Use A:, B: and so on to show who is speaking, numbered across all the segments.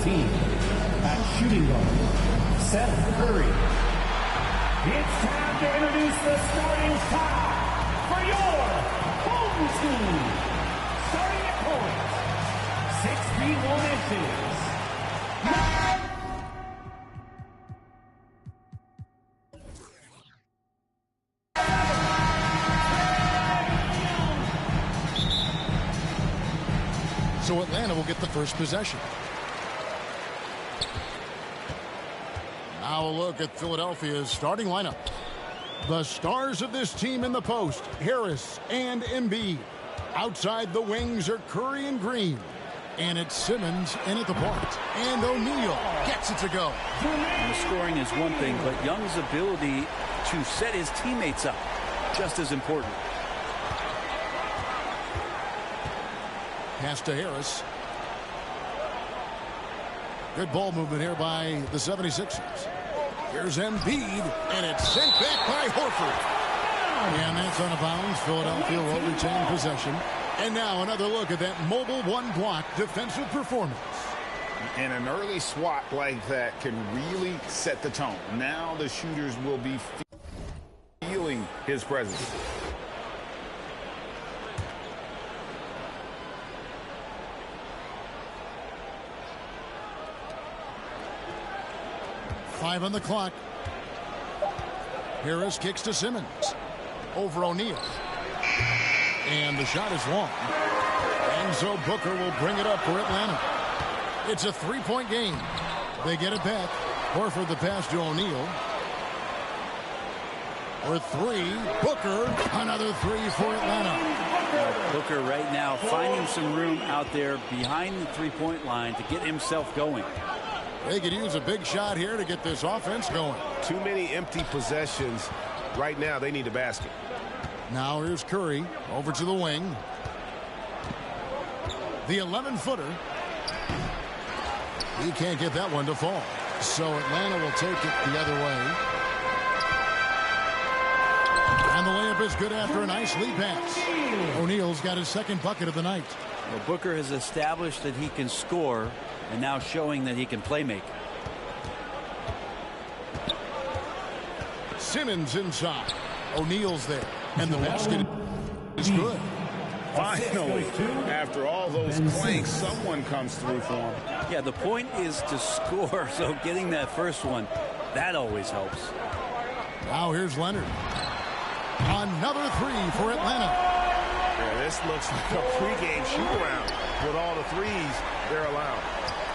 A: team. At shooting guard, Seth Curry. It's time to introduce the starting five for your home team. Starting at point, 6 feet 1 inches.
B: So Atlanta will get the first possession. Now a look at Philadelphia's starting lineup. The stars of this team in the post, Harris and Embiid. Outside the wings are Curry and Green. And it's Simmons in at the point. And O'Neal gets it to go.
C: And the scoring is one thing, but Young's ability to set his teammates up, just as important.
B: Pass to Harris. Good ball movement here by the 76ers. Here's Embiid, and it's sent back by Horford. And that's out of bounds. Philadelphia will retain possession. And now another look at that mobile one-block defensive performance.
D: And an early swat like that can really set the tone. Now the shooters will be feeling his presence.
B: Five on the clock. Harris kicks to Simmons. Over O'Neal. And the shot is long. And so Booker will bring it up for Atlanta. It's a three-point game. They get it back. Horford the pass to O'Neal. For three. Booker. Another three for Atlanta.
C: Booker right now finding some room out there behind the three-point line to get himself going.
B: They could use a big shot here to get this offense going.
E: Too many empty possessions. Right now, they need a basket.
B: Now here's Curry over to the wing. The 11-footer. He can't get that one to fall. So Atlanta will take it the other way. And the layup is good after a nice lead pass. O'Neal's got his second bucket of the night.
C: Well, Booker has established that he can score and now showing that he can play make.
B: Simmons inside. O'Neal's there. And the basket is good.
D: Finally, after all those clanks, someone comes through for him.
C: Yeah, the point is to score, so getting that first one, that always helps.
B: Now here's Leonard. Another three for Atlanta.
E: Yeah, this looks like a pregame shoot-around with all the threes they're allowed.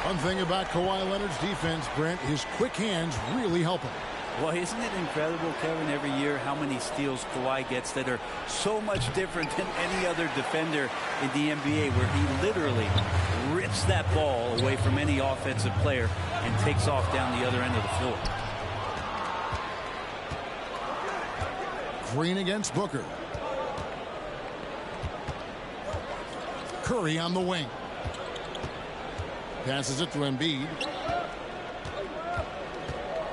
B: One thing about Kawhi Leonard's defense, Brent, his quick hands really help him.
C: Well, isn't it incredible, Kevin, every year how many steals Kawhi gets that are so much different than any other defender in the NBA, where he literally rips that ball away from any offensive player and takes off down the other end of the floor.
B: Green against Booker. Curry on the wing. Passes it to Embiid.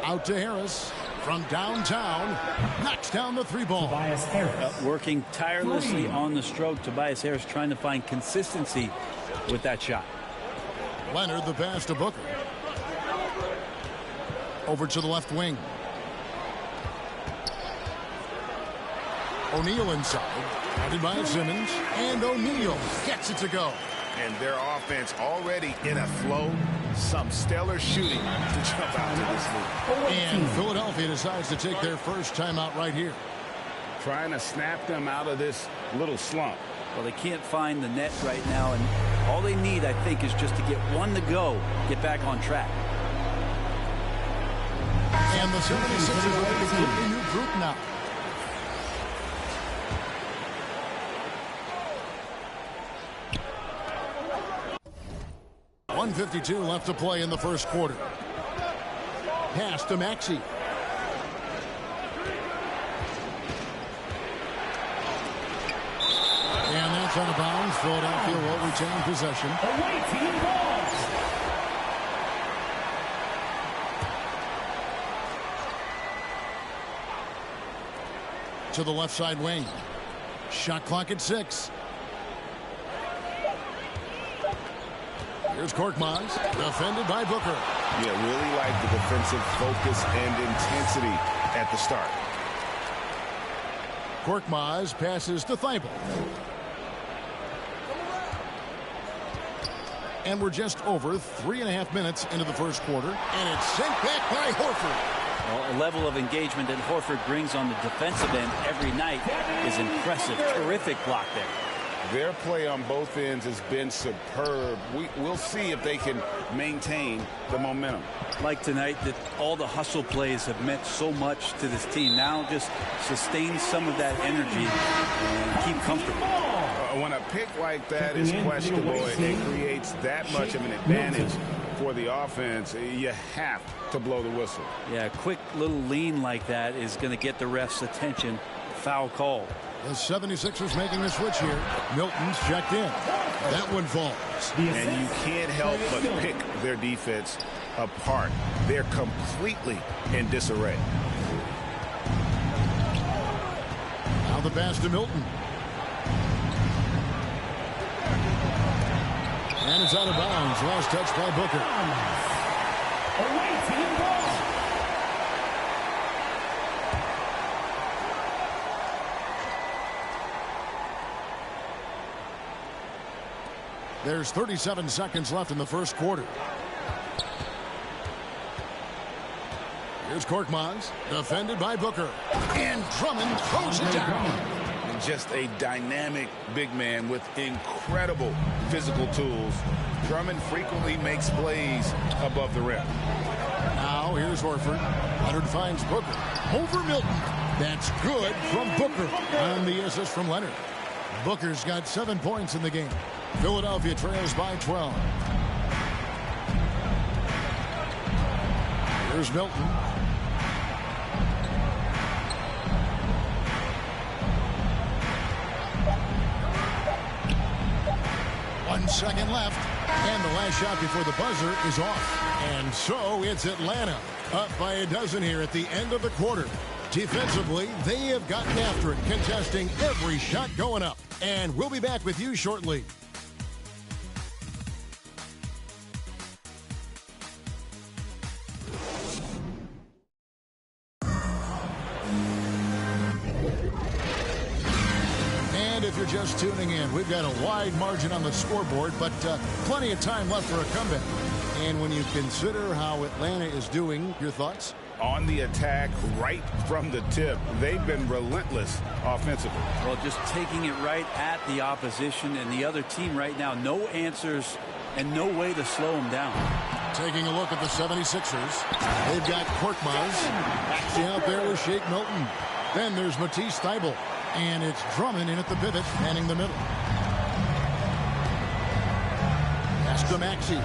B: Out to Harris from downtown. Knocks down the three ball.
A: Tobias Harris.
C: Working tirelessly on the stroke. Tobias Harris trying to find consistency with that shot.
B: Leonard the pass to Booker. Over to the left wing. O'Neal inside. Guarded by Simmons. And O'Neal gets it to go.
E: And their offense already in a flow. Some stellar shooting to jump out to this lead.
B: And Philadelphia decides to take their first timeout right here.
D: Trying to snap them out of this little slump.
C: Well, they can't find the net right now, and all they need, I think, is just to get one to go, get back on track.
B: And the 76ers are a completely new group now. .152 left to play in the first quarter. Pass to Maxey. And that's out of bounds. Philadelphia will retain possession.
A: Away team ball.
B: To the left side wing. Shot clock at 6. Here's Korkmaz, defended by Booker.
E: Yeah, really like the defensive focus and intensity at the start.
B: Korkmaz passes to Thibault. And we're just over 3.5 minutes into the first quarter. And it's sent back by Horford.
C: Well, a level of engagement that Horford brings on the defensive end every night is impressive. Terrific block there.
E: Their play on both ends has been superb. We'll see if they can maintain the momentum.
C: Like tonight, that all the hustle plays have meant so much to this team. Now just sustain some of that energy and keep comfortable.
E: When a pick like that is questionable, it creates that much of an advantage for the offense. You have to blow the whistle.
C: Yeah, a quick little lean like that is going to get the ref's attention. Foul call.
B: The 76ers making the switch here. Milton's checked in. That one falls.
E: And you can't help but pick their defense apart. They're completely in disarray.
B: Now the pass to Milton. And it's out of bounds. Last touch by Booker.
A: Away team ball.
B: There's 37 seconds left in the first quarter. Here's Korkmaz, defended by Booker. And Drummond throws it down.
E: And just a dynamic big man with incredible physical tools. Drummond frequently makes plays above the rim.
B: Now here's Horford. Leonard finds Booker. Over Milton. That's good from Booker. On the assist from Leonard. Booker's got 7 points in the game. Philadelphia trails by 12. Here's Milton. One second left. And the last shot before the buzzer is off. And so it's Atlanta up by a dozen here at the end of the quarter. Defensively, they have gotten after it, contesting every shot going up. And we'll be back with you shortly. And if you're just tuning in, we've got a wide margin on the scoreboard, but plenty of time left for a comeback. And when you consider how Atlanta is doing, your thoughts?
E: On the attack right from the tip, they've been relentless offensively.
C: Well, just taking it right at the opposition and the other team right now. No answers and no way to slow them down.
B: Taking a look at the 76ers. They've got Korkmaz actually out there with Shake Milton. Then there's Matisse Thybulle. And it's Drummond in at the pivot, manning the middle. Pass to Maxey.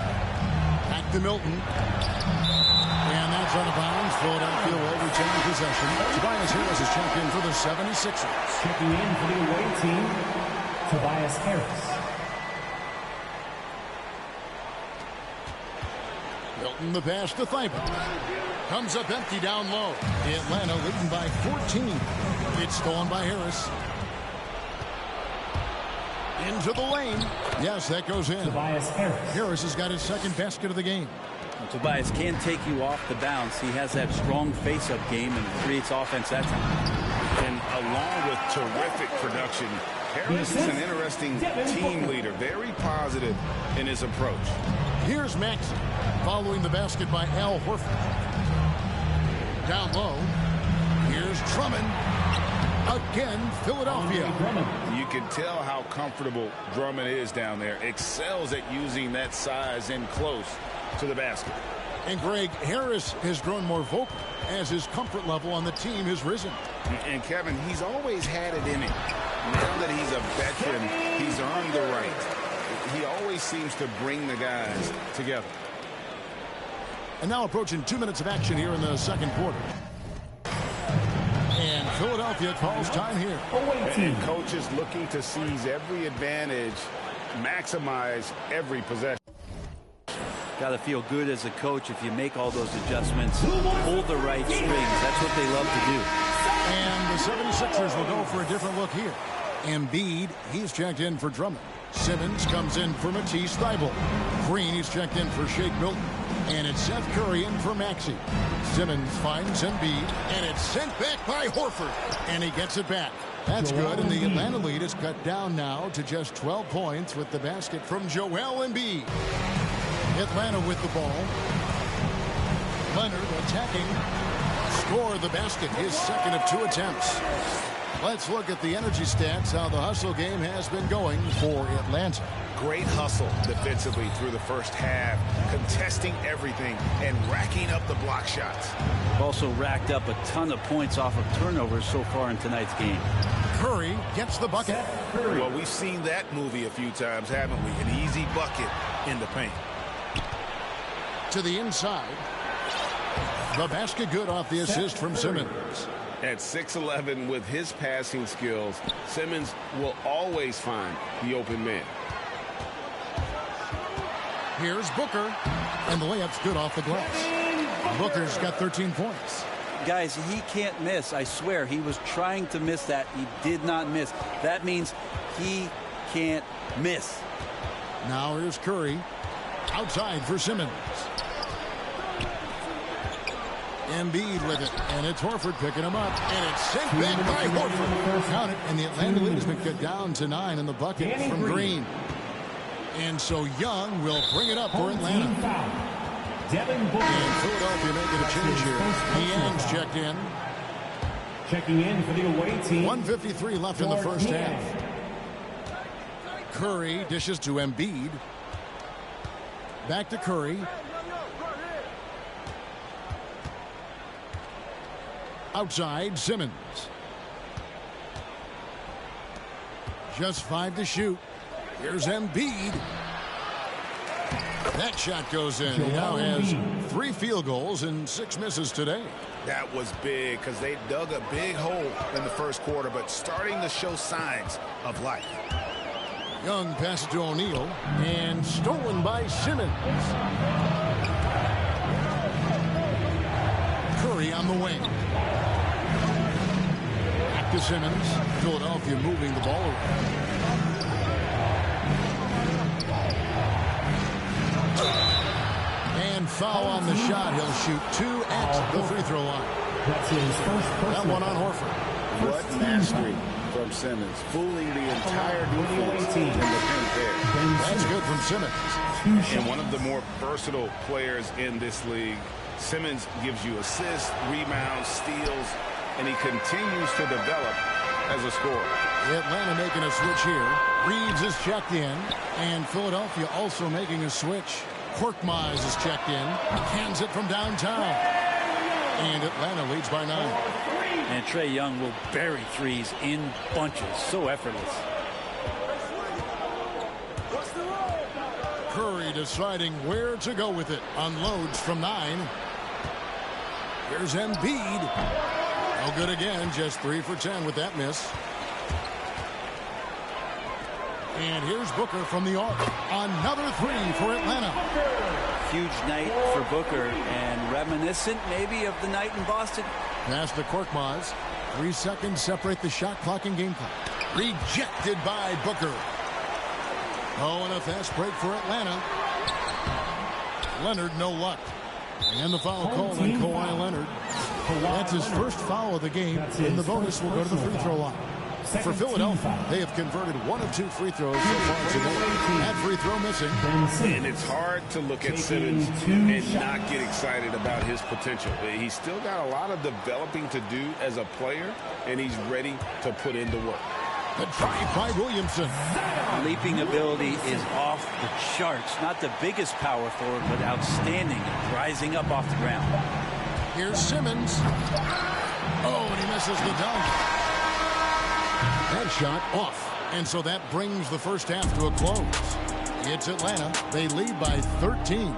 B: Back to Milton. And that's out of bounds. Philadelphia will retain possession. Tobias Harris is checked in for the 76ers.
A: Checking in for the away team, Tobias Harris.
B: Milton the pass to Thybulle. Comes up empty down low. Atlanta leading by 14. It's stolen by Harris. Into the lane. Yes, that goes in.
A: Tobias Harris.
B: Harris has got his second basket of the game.
C: Well, Tobias can take you off the bounce. He has that strong face-up game and creates offense that time.
E: And along with terrific production, Harris is an interesting team leader. Very positive in his approach.
B: Here's Maxey following the basket by Al Horford. Down low. Here's Drummond. Again, Philadelphia.
E: You can tell how comfortable Drummond is down there. Excels at using that size in close to the basket.
B: And Greg, Harris has grown more vocal as his comfort level on the team has risen.
E: And Kevin, he's always had it in him. Now that he's a veteran, he's earned the right. He always seems to bring the guys together.
B: And now approaching 2 minutes of action here in the second quarter. And Philadelphia calls time here.
E: And coaches looking to seize every advantage, maximize every possession.
C: Got to feel good as a coach if you make all those adjustments, pull the right strings. That's what they love to do.
B: And the 76ers will go for a different look here. Embiid, he's checked in for Drummond. Simmons comes in for Matisse Thybulle. Green is checked in for Shake Milton. And it's Seth Curry in for Maxey. Simmons finds Embiid, and it's sent back by Horford. And he gets it back. That's good, and the Atlanta lead is cut down now to just 12 points with the basket from Joel Embiid. Atlanta with the ball. Leonard attacking. Score the basket, his second of 2 attempts. Let's look at the energy stats, how the hustle game has been going for Atlanta.
E: Great hustle defensively through the first half, contesting everything and racking up the block shots.
C: Also racked up a ton of points off of turnovers so far in tonight's game.
B: Curry gets the bucket.
E: Well, we've seen that movie a few times, haven't we? An easy bucket in the paint.
B: To the inside. The basket good off the assist from Simmons.
F: At 6'11" with his passing skills, Simmons will always find the open man.
B: Here's Booker, and the layup's good off the glass. Booker's got 13 points.
C: Guys, he can't miss. I swear, he was trying to miss that. He did not miss. That means he can't miss.
B: Now here's Curry. Outside for Simmons. Embiid with it, and it's Horford picking him up, and it's sent back by Horford. Count it, and the Atlanta lead has been cut down to 9 in the bucket from Green. And so Young will bring it up for Atlanta. And Philadelphia making a change here. Niang's checked in.
A: Checking in for the away team.
B: 1:53 left in the first half. Curry dishes to Embiid. Back to Curry. Outside, Simmons. Just 5 to shoot. Here's Embiid. That shot goes in. He now has 3 field goals and 6 misses today.
E: That was big because they dug a big hole in the first quarter, but starting to show signs of life.
B: Young passes to O'Neal, and stolen by Simmons. Curry on the wing. Back to Simmons. Philadelphia moving the ball around. And foul on the shot. He'll shoot 2 at the free throw line.
A: That's his first
B: That one on Horford.
F: What mastery from Simmons, fooling the entire defense in the paint there.
B: That's good from Simmons.
D: And one of the more versatile players in this league. Simmons gives you assists, rebounds, steals, and he continues to develop as a scorer.
B: Atlanta making a switch here. Reeves is checked in, and Philadelphia also making a switch. Korkmaz is checked in. Hands it from downtown. And Atlanta leads by 9.
C: And Trae Young will bury threes in bunches. So effortless.
B: Curry deciding where to go with it. Unloads from 9. Here's Embiid. No good again. Just 3 for 10 with that miss. And here's Booker from the arc. Another 3 for Atlanta.
C: Huge night for Booker, and reminiscent maybe of the night in Boston.
B: Pass to Korkmaz. 3 seconds separate the shot clock and game clock. Rejected by Booker. Oh, and a fast break for Atlanta. Leonard, no luck. And the foul called on Kawhi Leonard. That's his first foul of the game, and the bonus will go to the free throw line. For Philadelphia, they have converted 1 of 2 free throws so far today. That free throw missing.
D: And it's hard to look at Simmons and not get excited about his potential. He's still got a lot of developing to do as a player, and he's ready to put in the work.
B: The drive by Williamson.
C: Leaping ability is off the charts. Not the biggest power forward, but outstanding, rising up off the ground.
B: Here's Simmons. Oh, and he misses the dunk. That shot off. And so that brings the first half to a close. It's Atlanta. They lead by 13.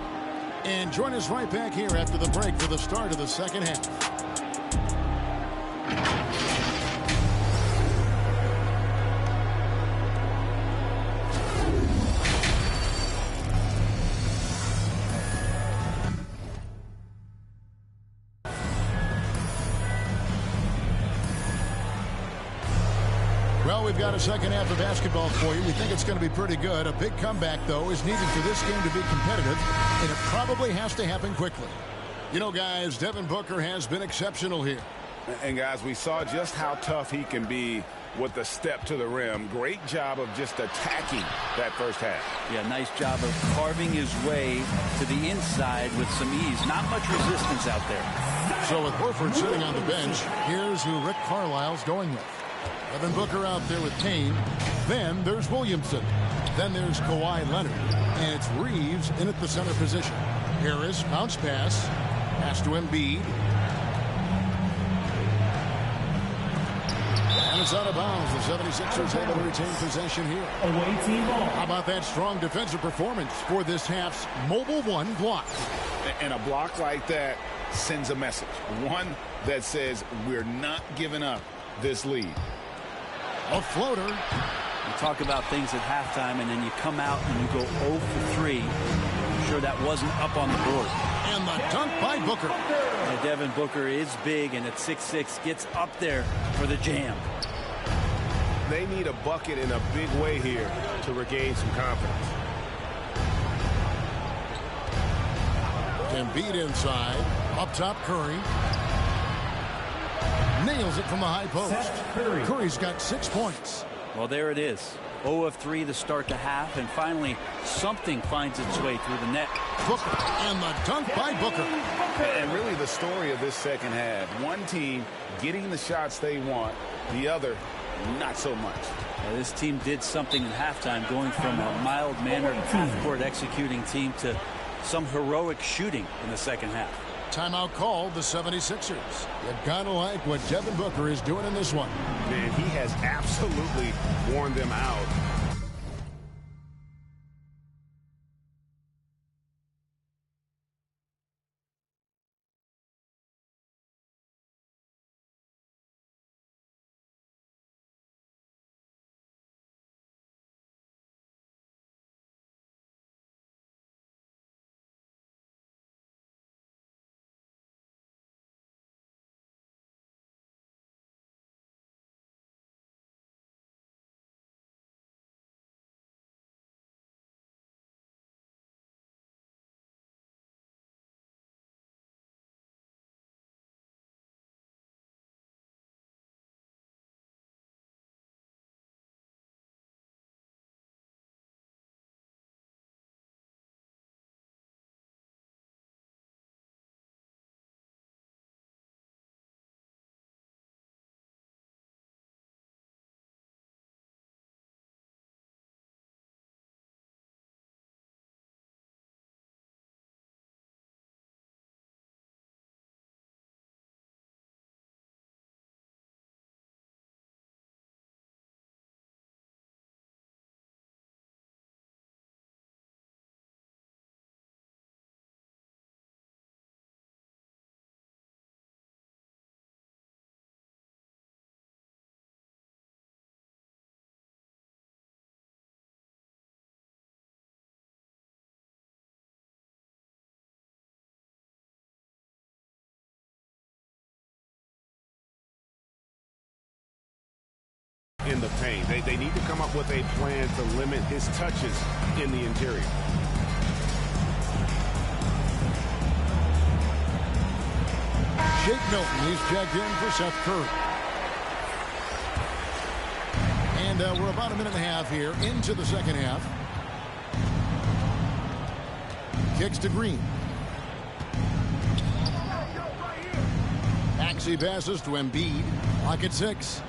B: And join us right back here after the break for the start of the second half. we've got a second half of basketball for you. We think it's going to be pretty good. A big comeback, though, is needed for this game to be competitive, and it probably has to happen quickly. You know, guys, Devin Booker has been exceptional here.
D: And, guys, we saw just how tough he can be with the step to the rim. Great job of just attacking that first half.
C: Yeah, nice job of carving his way to the inside with some ease. Not much resistance out there.
B: So with Horford sitting on the bench, here's who Rick Carlisle's going with. Devin Booker out there with Kane. Then there's Williamson. Then there's Kawhi Leonard. And it's Reeves in at the center position. Harris, bounce pass. Pass to Embiid. And it's out of bounds. The 76ers able to retain possession here.
A: Away team ball.
B: How about that strong defensive performance for this half's Mobile One block?
E: And a block like that sends a message. One that says we're not giving up this lead.
B: A floater.
C: You talk about things at halftime, and then you come out and you go 0 for 3. I'm sure that wasn't up on the board.
B: And the dunk by Booker.
C: And Devin Booker is big, and at 6'6", gets up there for the jam.
D: They need a bucket in a big way here to regain some confidence.
B: Embiid inside. Up top, Curry. Nails it from the high post. Curry's got 6 points.
C: Well, there it is. 0 of 3 to start the half, and finally something finds its way through the net.
B: Booker, and the dunk by Booker.
E: And really the story of this second half. One team getting the shots they want, the other not so much.
C: This team did something in halftime, going from a mild-mannered half-court executing team to some heroic shooting in the second half.
B: Timeout called the 76ers. You gotta like what Devin Booker is doing in this one.
D: Man, he has absolutely worn them out. In the paint. They need to come up with a plan to limit his touches in the interior.
B: Shake Milton, he's checked in for Seth Curry. And we're about a minute and a half here into the second half. Kicks to Green. Maxey passes to Embiid. Lock at 6.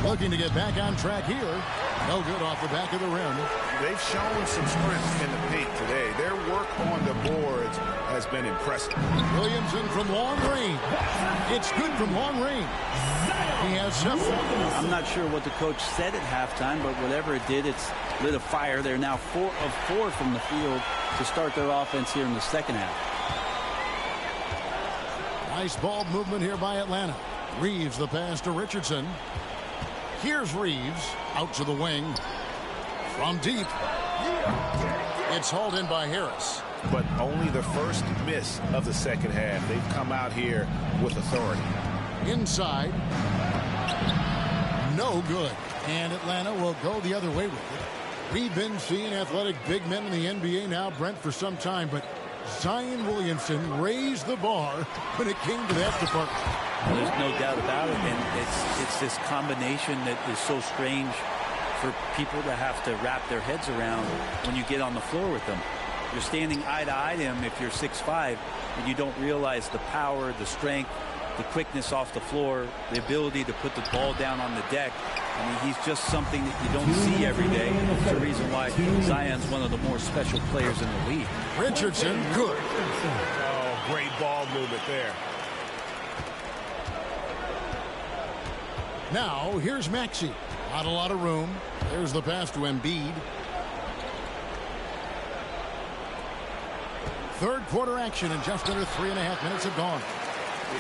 B: Looking to get back on track here. No good off the back of the rim.
E: They've shown some strength in the paint today. Their work on the boards has been impressive.
B: Williamson from long range. It's good from long range. He has several.
C: I'm not sure what the coach said at halftime, but whatever it did, it's lit a fire. They're now 4 of 4 from the field to start their offense here in the second half.
B: Nice ball movement here by Atlanta. Reeves the pass to Richardson. Here's Reeves out to the wing. From deep. It's hauled in by Harris.
E: But only the first miss of the second half. They've come out here with authority.
B: Inside. no good. And Atlanta will go the other way with it. We've been seeing athletic big men in the NBA now, Brent, for some time, but Zion Williamson raised the bar when it came to that department.
C: There's no doubt about it, and it's this combination that is so strange for people to have to wrap their heads around when you get on the floor with them. You're standing eye to eye to him if you're 6'5", and you don't realize the power, the strength, the quickness off the floor, the ability to put the ball down on the deck. I mean, he's just something that you don't see every day. It's the reason why Zion's one of the more special players in the league.
B: Richardson, good.
D: Oh, great ball movement there.
B: Now, here's Maxey. Not a lot of room. There's the pass to Embiid. Third quarter action, and just under 3.5 minutes have gone.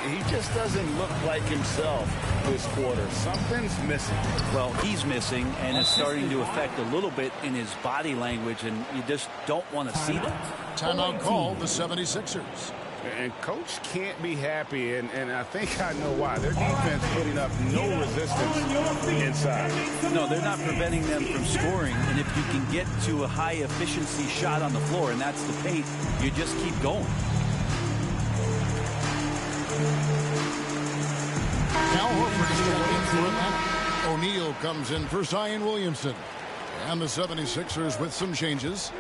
E: He just doesn't look like himself this quarter. Something's missing.
C: Well, he's missing, and it's starting to affect a little bit in his body language, and you just don't want to see that.
B: Timeout call, the 76ers.
E: And coach can't be happy, and I think I know why. Their defense putting up no resistance inside.
C: No, they're not preventing them from scoring, and if you can get to a high-efficiency shot on the floor, and that's the paint, you just keep going.
B: Al Horford is checking in for Atlanta. O'Neal comes in for Zion Williamson. And the 76ers with some changes.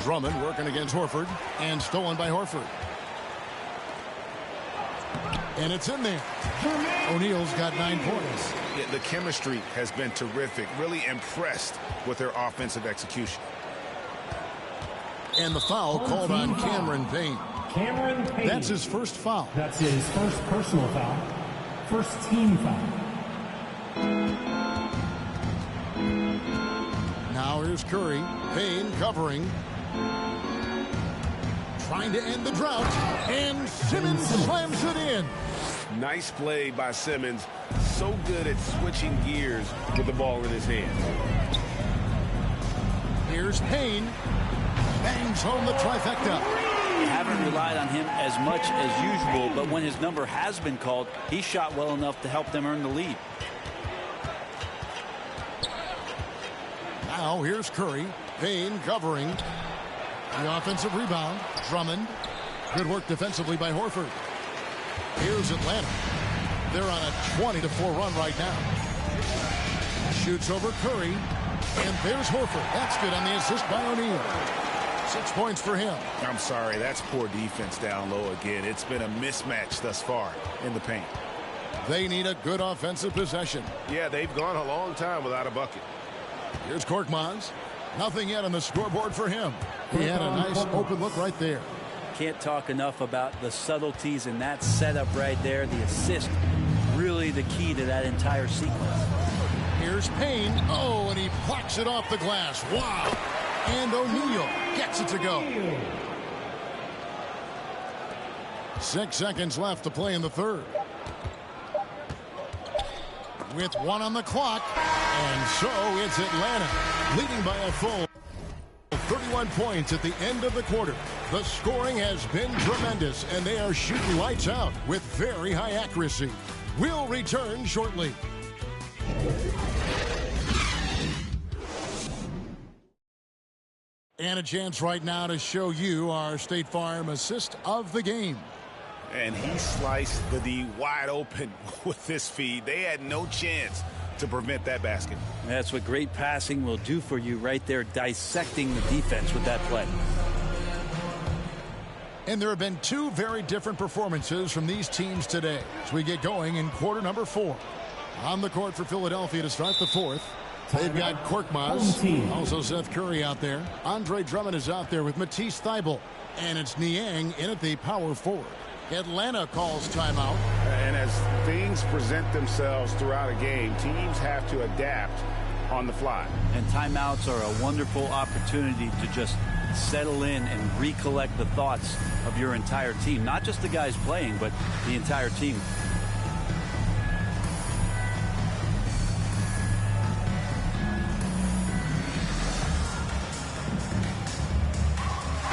B: Drummond working against Horford, and stolen by Horford. And it's in there. O'Neal's got 9 points.
E: Yeah, the chemistry has been terrific. Really impressed with their offensive execution.
B: And the foul called on Cameron Payne.
A: Cameron Payne.
B: That's his first foul.
A: That's his first personal foul. First team foul.
B: Now here's Curry. Payne covering. Trying to end the drought. And Simmons slams it in.
D: Nice play by Simmons. So good at switching gears with the ball in his hand.
B: Here's Payne. Bangs home the trifecta.
C: Haven't relied on him as much as usual, but when his number has been called, he shot well enough to help them earn the lead.
B: Now here's Curry. Payne covering. The offensive rebound. Drummond. Good work defensively by Horford. Here's Atlanta. They're on a 20-4 run right now. Shoots over Curry. And there's Horford. That's good on the assist by O'Neal. 6 points for him.
E: I'm sorry, that's poor defense down low again. It's been a mismatch thus far in the paint.
B: They need a good offensive possession.
D: Yeah, they've gone a long time without a bucket.
B: Here's Korkmaz. Nothing yet on the scoreboard for him. He had a nice open look right there.
C: Can't talk enough about the subtleties in that setup right there. The assist, really the key to that entire sequence.
B: Here's Payne. Oh, and he blocks it off the glass. Wow. And O'Neal gets it to go. 6 seconds left to play in the third. With 1 on the clock. And so it's Atlanta leading by a full 31 points at the end of the quarter. The scoring has been tremendous, and they are shooting lights out with very high accuracy. We'll return shortly. And a chance right now to show you our State Farm assist of the game.
E: And he sliced the D wide open with this feed. They had no chance to prevent that basket.
C: That's what great passing will do for you right there, dissecting the defense with that play.
B: And there have been 2 very different performances from these teams today as we get going in quarter number 4. On the court for Philadelphia to start the fourth. They've got Korkmaz, also Seth Curry out there. Andre Drummond is out there with Matisse Thybulle. And it's Niang in at the power forward. Atlanta calls timeout.
E: And as things present themselves throughout a game, teams have to adapt on the fly.
C: And timeouts are a wonderful opportunity to just settle in and recollect the thoughts of your entire team. Not just the guys playing, but the entire team.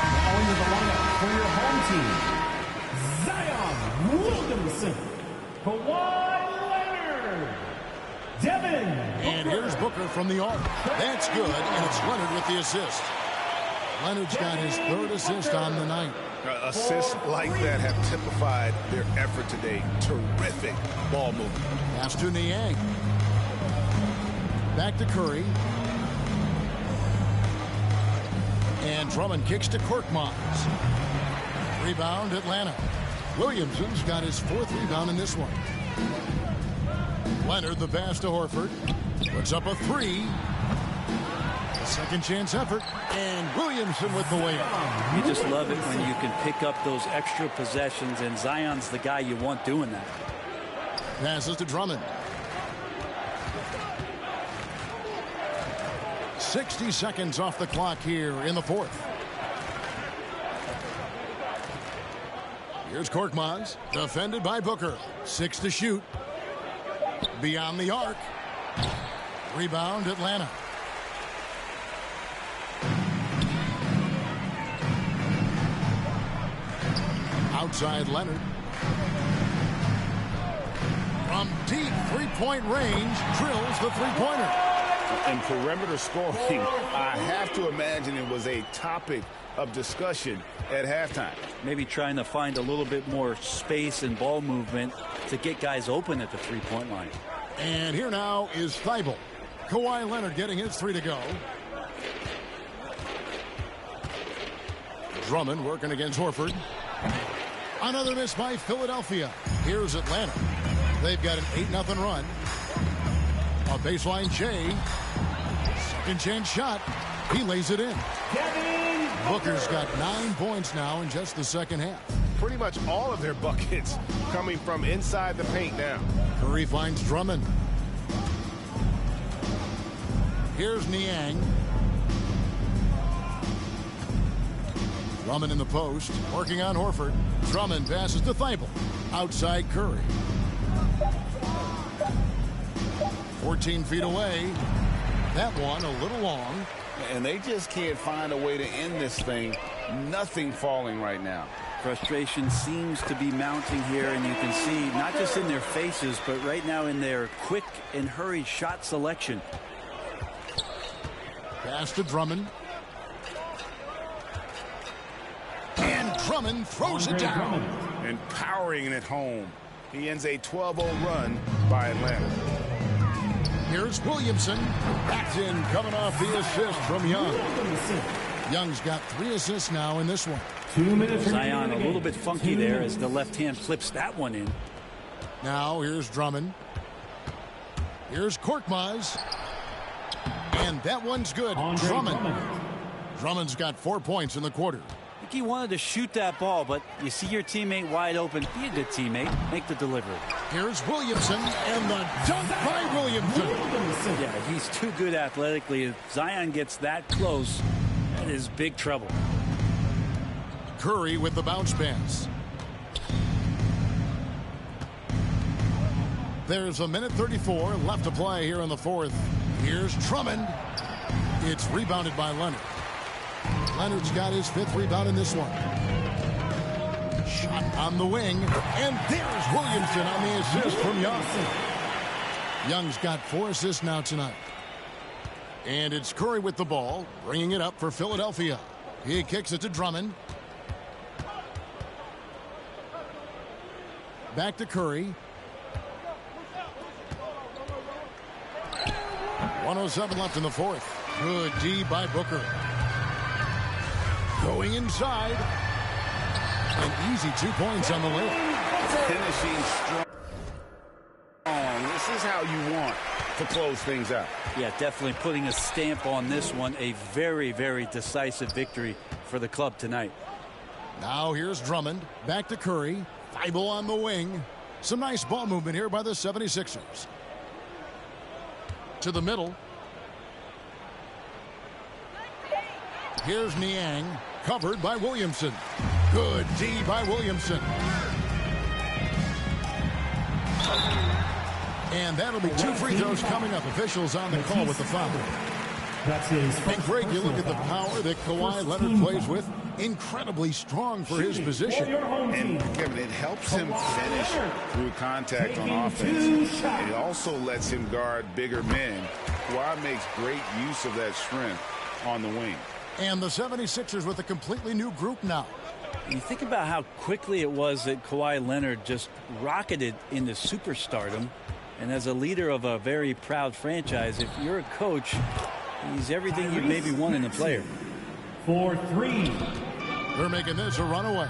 A: Now into the lineup for your home team, Zion Williamson. For one.
B: Booker from the arc. That's good, and it's Leonard with the assist. Leonard's got his 3rd assist on the night.
E: Assists like that have typified their effort today. Terrific ball movement.
B: Pass to Niang. Back to Curry. And Drummond kicks to Korkmaz. Rebound, Atlanta. Williamson's got his 4th rebound in this one. Leonard, the pass to Horford. Puts up a 3. A second chance effort. And Williamson with the layup.
C: You just love it when you can pick up those extra possessions, and Zion's the guy you want doing that.
B: Passes to Drummond. 60 seconds off the clock here in the 4th. Here's Korkmaz, defended by Booker. 6 to shoot. Beyond the arc. Rebound, Atlanta. Outside Leonard. From deep three-point range, drills the three-pointer.
E: And perimeter scoring, I have to imagine it was a topic of discussion at halftime.
C: Maybe trying to find a little bit more space and ball movement to get guys open at the three-point line.
B: And here now is Thibault. Kawhi Leonard getting his 3 to go. Drummond working against Horford. Another miss by Philadelphia. Here's Atlanta. They've got an 8-0 run. A baseline Jay. Second chance shot. He lays it in. Booker's got 9 points now in just the second half.
D: Pretty much all of their buckets coming from inside the paint now.
B: Curry finds Drummond. Here's Niang. Drummond in the post, working on Horford. Drummond passes to Thibault. Outside Curry. 14 feet away. That one a little long.
E: And they just can't find a way to end this thing. Nothing falling right now.
C: Frustration seems to be mounting here, and you can see not just in their faces, but right now in their quick and hurried shot selection.
B: Pass to Drummond. And Drummond throws it down.
E: And powering it home. He ends a 12-0 run by Atlanta.
B: Here's Williamson. Back in, coming off the assist from Young. Young's got 3 assists now in this one.
A: 2 minutes.
C: Zion a little bit funky there as the left hand flips that one in.
B: Now here's Drummond. Here's Korkmaz. And that one's good. Drummond. Drummond's got 4 points in the quarter.
C: I think he wanted to shoot that ball, but you see your teammate wide open. Be a good teammate. Make the delivery.
B: Here's Williamson, and the dunk by Williamson.
C: Yeah, he's too good athletically. If Zion gets that close, that is big trouble.
B: Curry with the bounce pass. There's 1:34 left to play here in the 4th. Here's Drummond. It's rebounded by Leonard. Leonard's got his 5th rebound in this one. Shot on the wing. And there's Williamson on the assist from Young. Young's got 4 assists now tonight. And it's Curry with the ball, bringing it up for Philadelphia. He kicks it to Drummond. Back to Curry. 1:07 left in the 4th. Good D by Booker. Going inside. An easy 2 points on the layup.
E: Finishing strong. This is how you want to close things out.
C: Yeah, definitely putting a stamp on this one. A very, very decisive victory for the club tonight.
B: Now here's Drummond. Back to Curry. Thibault on the wing. Some nice ball movement here by the 76ers. To the middle. Here's Niang. Covered by Williamson. Good D by Williamson. And that'll be 2 free throws coming up. Officials on the call with the foul. And Greg, you look at the power that Kawhi Leonard plays with. Incredibly strong for his position.
E: And Kevin, it helps him finish through contact on offense. It also lets him guard bigger men Kawhi makes great use of that strength on the wing.
B: And the 76ers with a completely new group now.
C: You think about how quickly it was that Kawhi Leonard just rocketed into superstardom. And as a leader of a very proud franchise, if you're a coach, he's everything you maybe want in a player.
A: For three.
B: They're making this a runaway.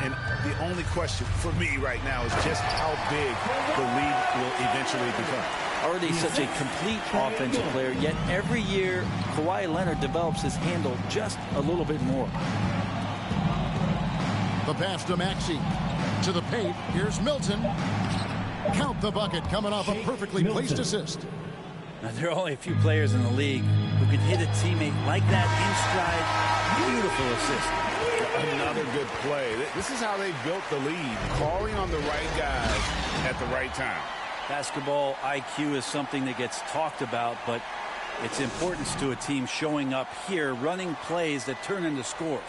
E: And the only question for me right now is just how big the lead will eventually become.
C: Already such a complete offensive player, yet every year Kawhi Leonard develops his handle just a little bit more.
B: The pass to Maxey. To the paint. Here's Milton. Count the bucket coming off a perfectly placed assist.
C: Now, there are only a few players in the league who can hit a teammate like that in stride. Beautiful assist.
E: Another good play. This is how they built the lead, calling on the right guys at the right time.
C: Basketball IQ is something that gets talked about, but its importance to a team showing up here, running plays that turn into scores.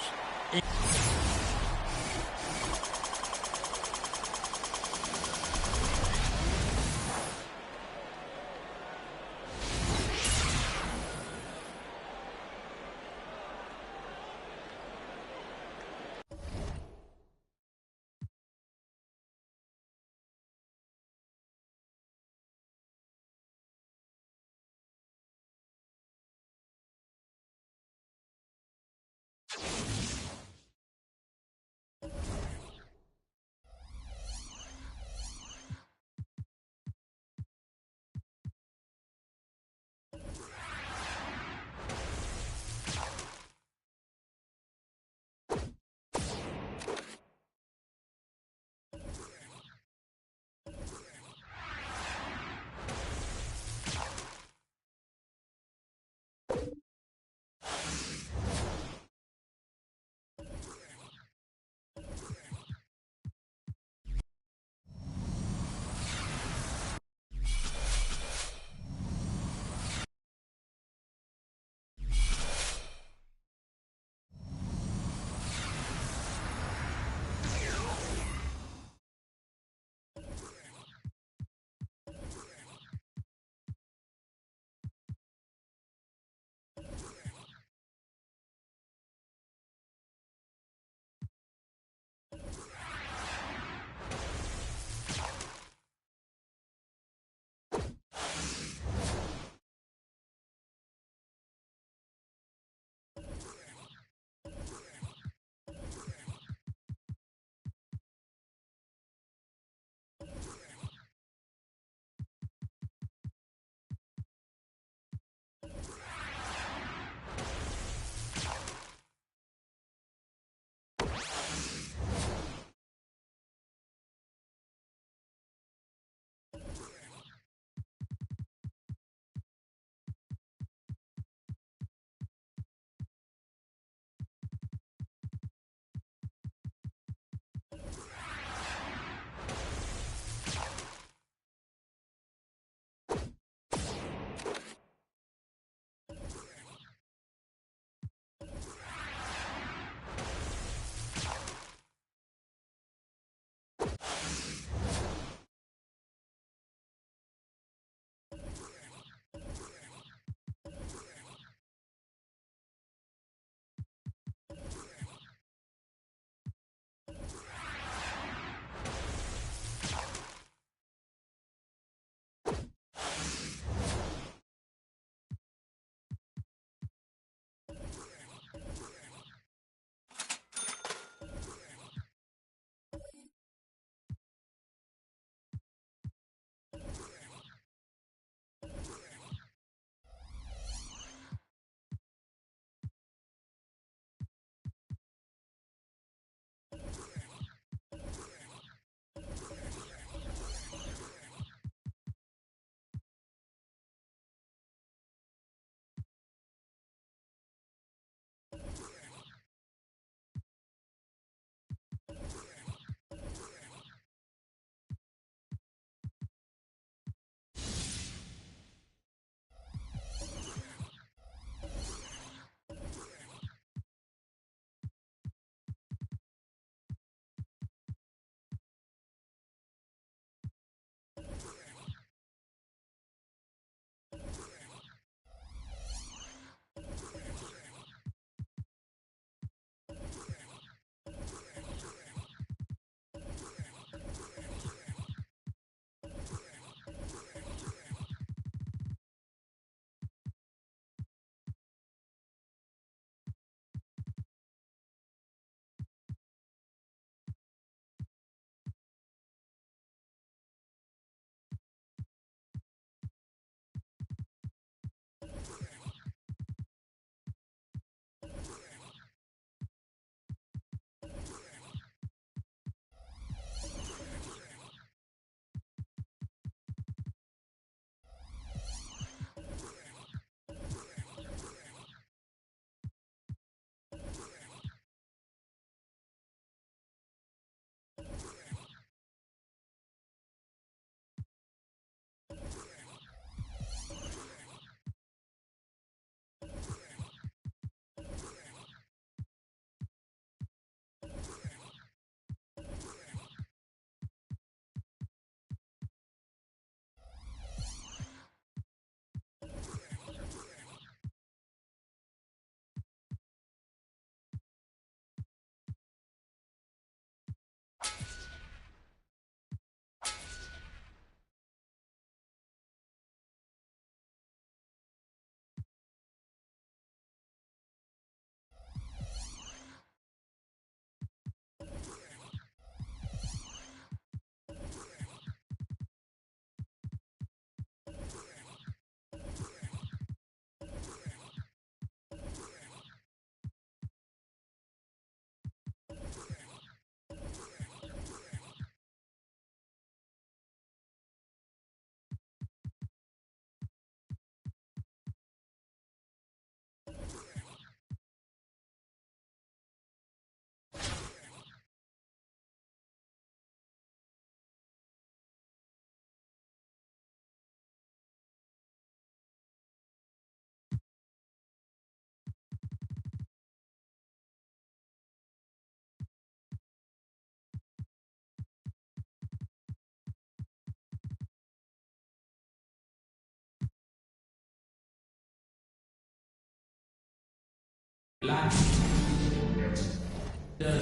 A: The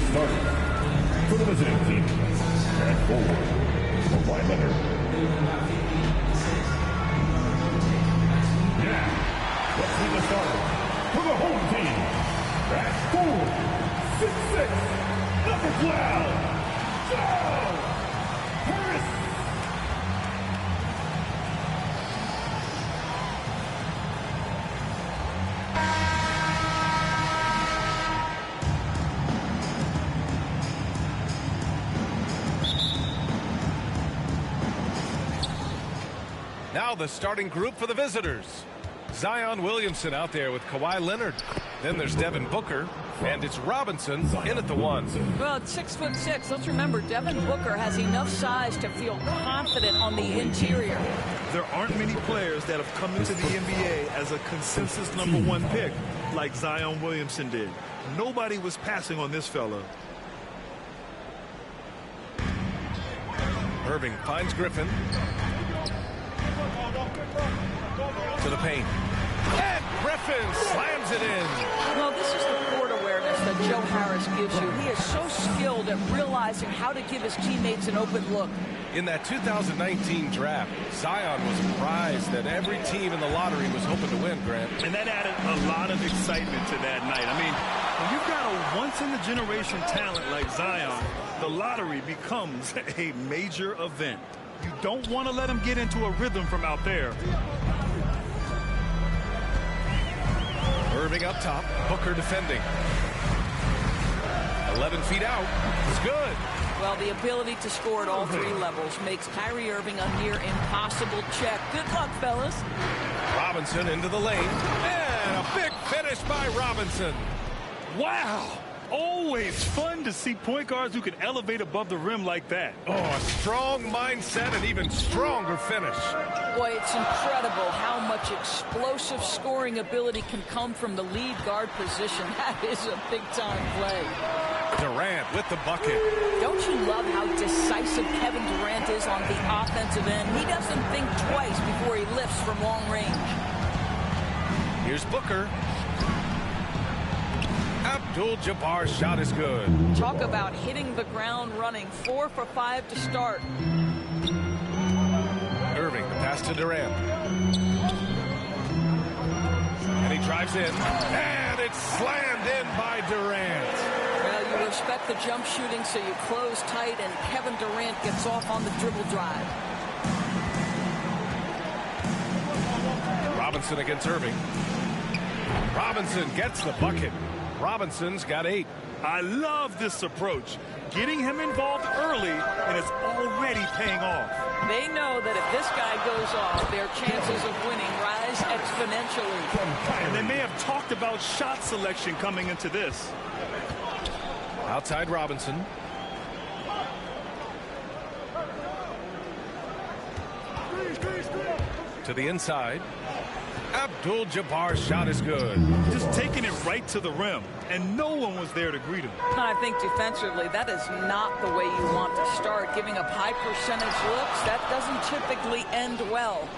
A: starter for the visiting team at forward, Kawhi Leonard. Now, let's see the starter for the home team at forward, 6'6", number 12, Joe Harris.
G: Now the starting group for the visitors. Zion Williamson out there with Kawhi Leonard. Then there's Devin Booker. And it's Robinson in at the 1.
H: Well, it's 6'6". Let's remember, Devin Booker has enough size to feel confident on the interior.
I: There aren't many players that have come into the NBA as a consensus #1 pick like Zion Williamson did. Nobody was passing on this fella.
G: Irving finds Griffin. To the paint. And Griffin slams it in.
H: Well, this is the court awareness that Joe Harris gives you. He is so skilled at realizing how to give his teammates an open look.
G: In that 2019 draft, Zion was a prize that every team in the lottery was hoping to win, Grant.
I: And that added a lot of excitement to that night. I mean, when you've got a once-in-a-generation talent like Zion, the lottery becomes a major event. You don't want to let him get into a rhythm from out there.
G: Irving up top. Booker defending. 11 feet out. It's good.
H: Well, the ability to score at all 3 levels makes Kyrie Irving a near impossible check. Good luck, fellas.
G: Robinson into the lane. And a big finish by Robinson.
I: Wow. Always fun to see point guards who can elevate above the rim like that.
G: Oh, a strong mindset and even stronger finish.
H: Boy, it's incredible how much explosive scoring ability can come from the lead guard position. That is a big-time play.
G: Durant with the bucket.
H: Don't you love how decisive Kevin Durant is on the offensive end? He doesn't think twice before he lifts from long range.
G: Here's Booker. Abdul-Jabbar's shot is good.
H: Talk about hitting the ground running. 4 for 5 to start.
G: Irving, the pass to Durant. And he drives in. And it's slammed in by Durant.
H: Well, you respect the jump shooting, so you close tight, and Kevin Durant gets off on the dribble drive.
G: Robinson against Irving. Robinson gets the bucket. Robinson's got 8.
I: I love this approach. Getting him involved early, and it's already paying off.
H: They know that if this guy goes off, their chances of winning rise exponentially.
I: And they may have talked about shot selection coming into this.
G: Outside Robinson. To the inside. Abdul-Jabbar's shot is good.
I: Just taking it right to the rim, and no one was there to greet him.
H: I think defensively, that is not the way you want to start. Giving up high percentage looks, that doesn't typically end well.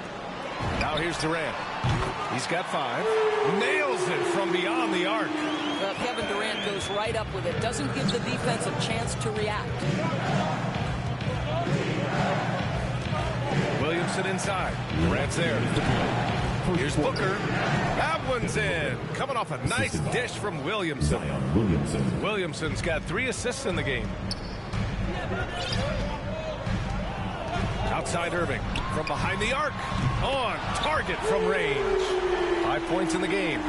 G: Now here's Durant. He's got 5. Nails it from beyond the arc.
H: Well, Kevin Durant goes right up with it. Doesn't give the defense a chance to react.
G: Williamson inside. Durant's there. Here's Booker. That one's in. Coming off a nice dish from Williamson. Williamson's got 3 assists in the game. Outside Irving. From behind the arc. On target from range. 5 points in the game.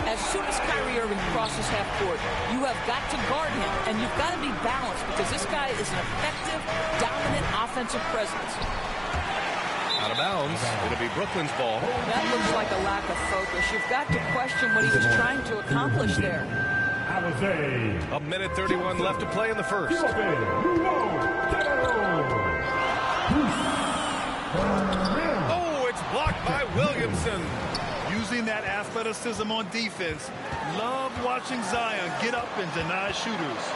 H: As soon as Kyrie Irving crosses half court, you have got to guard him, and you've got to be balanced because this guy is an effective, dominant offensive presence.
G: Out of bounds. It'll be Brooklyn's ball.
H: That looks like a lack of focus. You've got to question what he was trying to accomplish there.
G: A minute 31 left to play in the first. Oh, it's blocked by Williamson.
I: Using that athleticism on defense. Love watching Zion get up and deny shooters.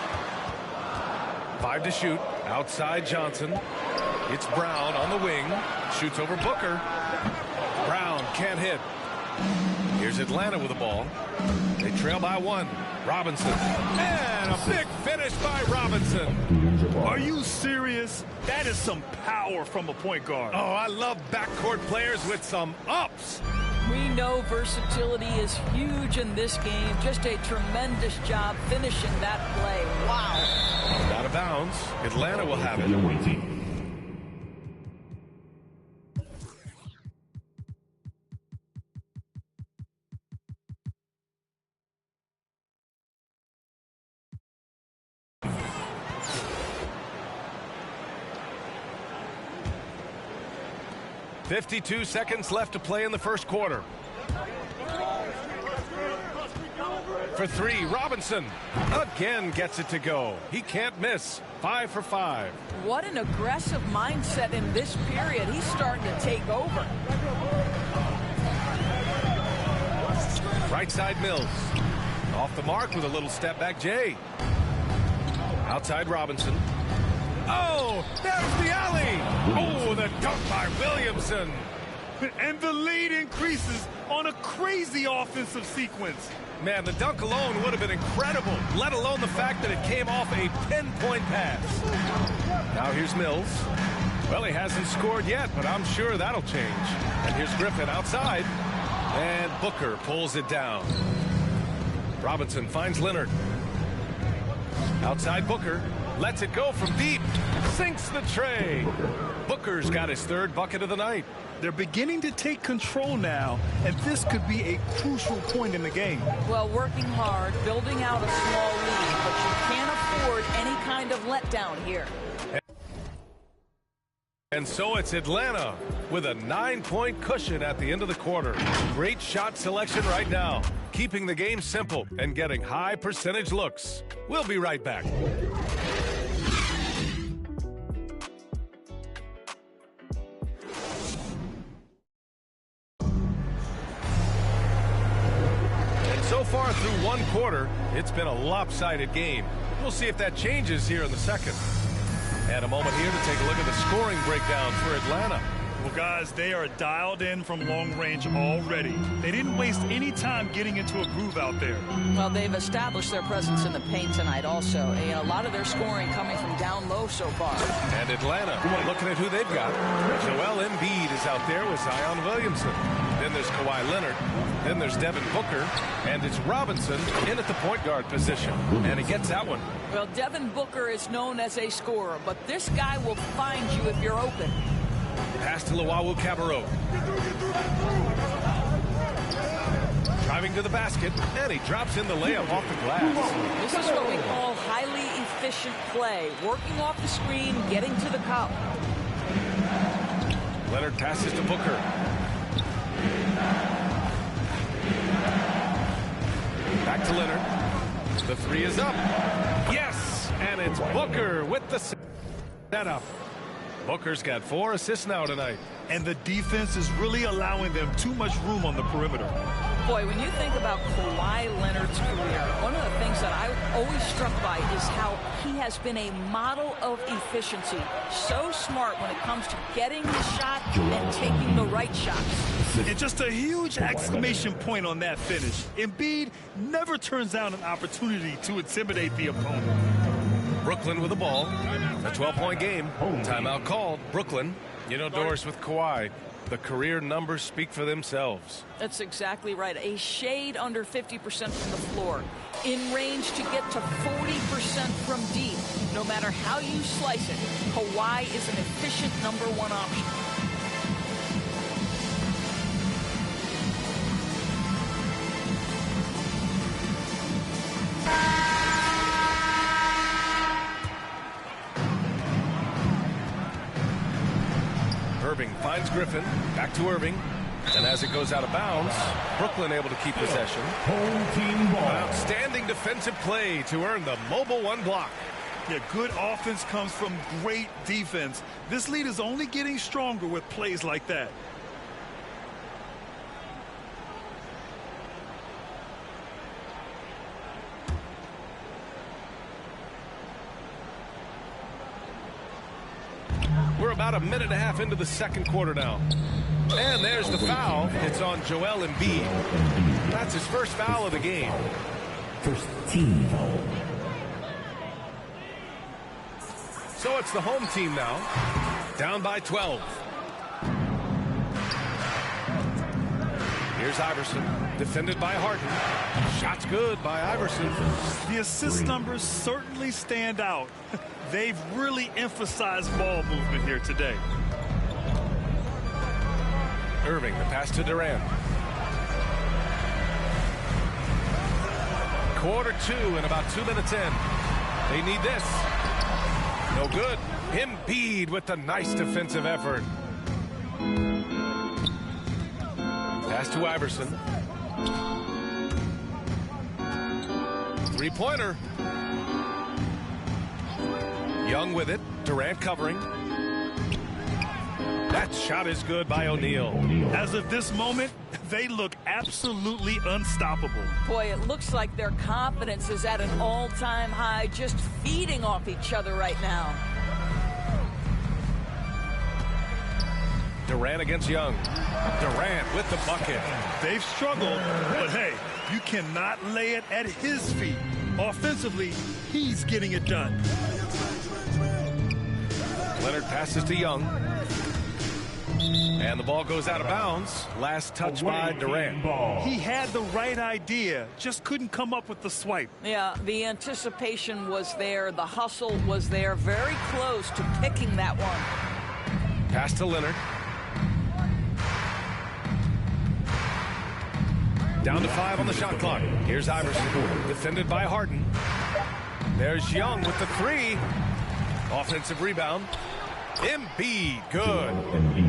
G: 5 to shoot. Outside Johnson. It's Brown on the wing. Shoots over Booker. Brown can't hit. Here's Atlanta with the ball. They trail by 1. Robinson. And a big finish by Robinson.
I: Are you serious? That is some power from a point guard.
G: Oh, I love backcourt players with some ups.
H: We know versatility is huge in this game. Just a tremendous job finishing that play. Wow.
G: Out of bounds. Atlanta will have it. .52 seconds left to play in the first quarter. For 3, Robinson again gets it to go. He can't miss. 5 for 5.
H: What an aggressive mindset in this period. He's starting to take over.
G: Right side Mills. Off the mark with a little step back Jay. Outside Robinson. Oh, there's the alley. Oh, the dunk by Williamson.
I: And the lead increases on a crazy offensive sequence.
G: Man, the dunk alone would have been incredible, let alone the fact that it came off a pinpoint pass. Now here's Mills. Well, he hasn't scored yet, but I'm sure that'll change. And here's Griffin outside. And Booker pulls it down. Robinson finds Leonard. Outside Booker. Lets it go from deep. Sinks the tray. Booker's got his 3rd bucket of the night.
I: They're beginning to take control now, and this could be a crucial point in the game.
H: Well, working hard, building out a small lead, but you can't afford any kind of letdown here.
G: And so it's Atlanta with a 9-point cushion at the end of the quarter. Great shot selection right now, keeping the game simple and getting high percentage looks. We'll be right back. So far through 1 quarter, it's been a lopsided game. We'll see if that changes here in the second. And a moment here to take a look at the scoring breakdown for Atlanta.
I: Well, guys, they are dialed in from long range already. They didn't waste any time getting into a groove out there.
H: Well, they've established their presence in the paint tonight also. A lot of their scoring coming from down low so far.
G: And Atlanta, looking at who they've got. Joel Embiid is out there with Zion Williamson. Then there's Kawhi Leonard. Then there's Devin Booker. And it's Robinson in at the point guard position. And he gets that one.
H: Well, Devin Booker is known as a scorer, but this guy will find you if you're open.
G: Pass to Luwawu-Cabarrot. Driving to the basket, and he drops in the layup off the glass.
H: This is what we call highly efficient play. Working off the screen, getting to the cup.
G: Leonard passes to Booker. Back to Leonard. The 3 is up. Yes, and it's Booker with the setup. Booker's got 4 assists now tonight.
I: And the defense is really allowing them too much room on the perimeter.
H: Boy, when you think about Kawhi Leonard's career, one of the things that I'm always struck by is how he has been a model of efficiency. So smart when it comes to getting the shot and taking the right shots.
I: And just a huge exclamation point on that finish. Embiid never turns down an opportunity to intimidate the opponent.
G: Brooklyn with the ball. A 12-point game. Timeout called. Brooklyn. You know, Doris, with Kawhi, the career numbers speak for themselves.
H: That's exactly right. A shade under 50% from the floor. In range to get to 40% from deep. No matter how you slice it, Kawhi is an efficient #1 option.
G: Irving finds Griffin. Back to Irving. And as it goes out of bounds, Brooklyn able to keep possession.
A: Home team ball.
G: An outstanding defensive play to earn the mobile 1 block.
I: Yeah, good offense comes from great defense. This lead is only getting stronger with plays like that.
G: We're about a minute and a half into the second quarter now. And there's the foul. It's on Joel Embiid. That's his first foul of the game.
A: First team foul.
G: So it's the home team now. Down by 12. Here's Iverson. Defended by Harden. Shot's good by Iverson.
I: The assist numbers certainly stand out. They've really emphasized ball movement here today.
G: Irving, the pass to Durant. Quarter 2 and about 2 minutes in. They need this. No good. Embiid with the nice defensive effort. Pass to Iverson. Three-pointer. Young with it. Durant covering. That shot is good by O'Neal.
I: As of this moment, they look absolutely unstoppable.
H: Boy, it looks like their confidence is at an all-time high, just feeding off each other right now.
G: Durant against Young. Durant with the bucket.
I: They've struggled, but hey, you cannot lay it at his feet. Offensively, he's getting it done.
G: Leonard passes to Young. And the ball goes out of bounds. Last touch by Durant.
I: He had the right idea, just couldn't come up with the swipe.
H: Yeah, the anticipation was there. The hustle was there. Very close to picking that one.
G: Pass to Leonard. Down to 5 on the shot clock. Here's Iverson. Defended by Harden. There's Young with the 3. Offensive rebound. Embiid, good.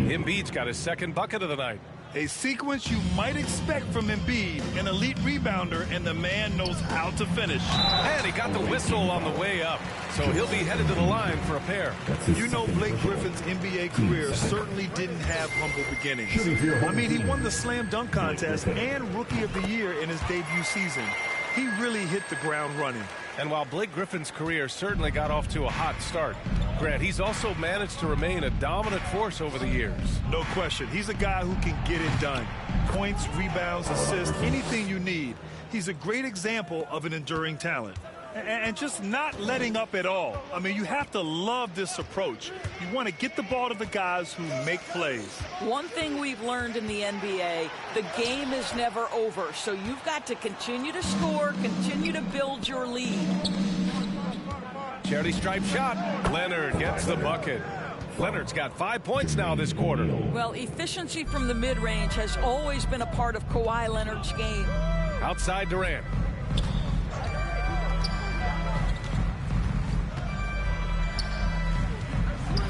G: Embiid's got his second bucket of the night.
I: A sequence you might expect from Embiid, an elite rebounder, and the man knows how to finish.
G: And he got the whistle on the way up, so he'll be headed to the line for a pair.
I: You know, Blake Griffin's NBA career certainly didn't have humble beginnings. I mean, he won the slam dunk contest and Rookie of the Year in his debut season. He really hit the ground running.
G: And while Blake Griffin's career certainly got off to a hot start, Grant, he's also managed to remain a dominant force over the years.
I: No question. He's a guy who can get it done. Points, rebounds, assists, anything you need. He's a great example of an enduring talent. And just not letting up at all. I mean, you have to love this approach. You want to get the ball to the guys who make plays.
H: One thing we've learned in the NBA, the game is never over. So you've got to continue to score, continue to build your lead.
G: Charity stripe shot. Leonard gets the bucket. Leonard's got 5 points now this quarter.
H: Well, efficiency from the mid-range has always been a part of Kawhi Leonard's game.
G: Outside Durant.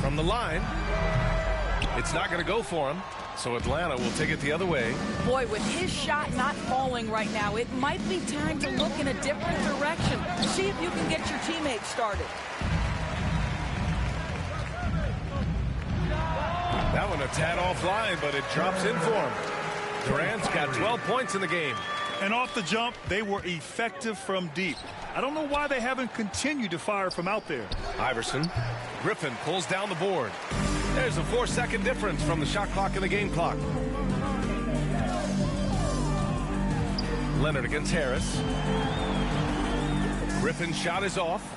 G: From the line, it's not going to go for him, so Atlanta will take it the other way.
H: Boy, with his shot not falling right now, it might be time to look in a different direction. See if you can get your teammates started.
G: That one a tad offline, but it drops in for him. Durant's got 12 points in the game.
I: And off the jump, they were effective from deep. I don't know why they haven't continued to fire from out there.
G: Iverson. Griffin pulls down the board. There's a 4-second difference from the shot clock and the game clock. Leonard against Harris. Griffin's shot is off.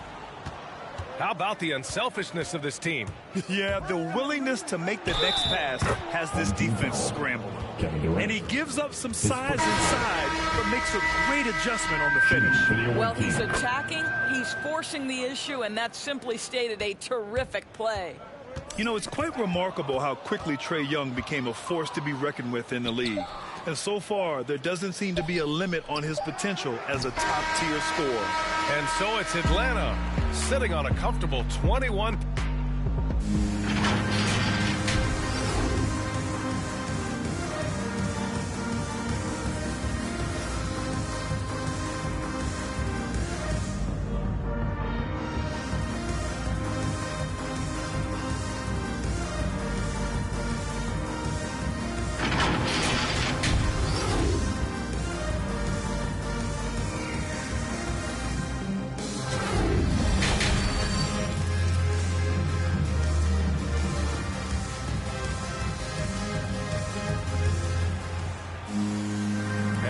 G: How about the unselfishness of this team?
I: Yeah, the willingness to make the next pass has this defense scrambled. And he gives up some size inside, but makes a great adjustment on the finish.
H: Well, he's attacking, he's forcing the issue, and that simply stated a terrific play.
I: You know, it's quite remarkable how quickly Trae Young became a force to be reckoned with in the league. And so far, there doesn't seem to be a limit on his potential as a top-tier scorer.
G: And so it's Atlanta sitting on a comfortable 21.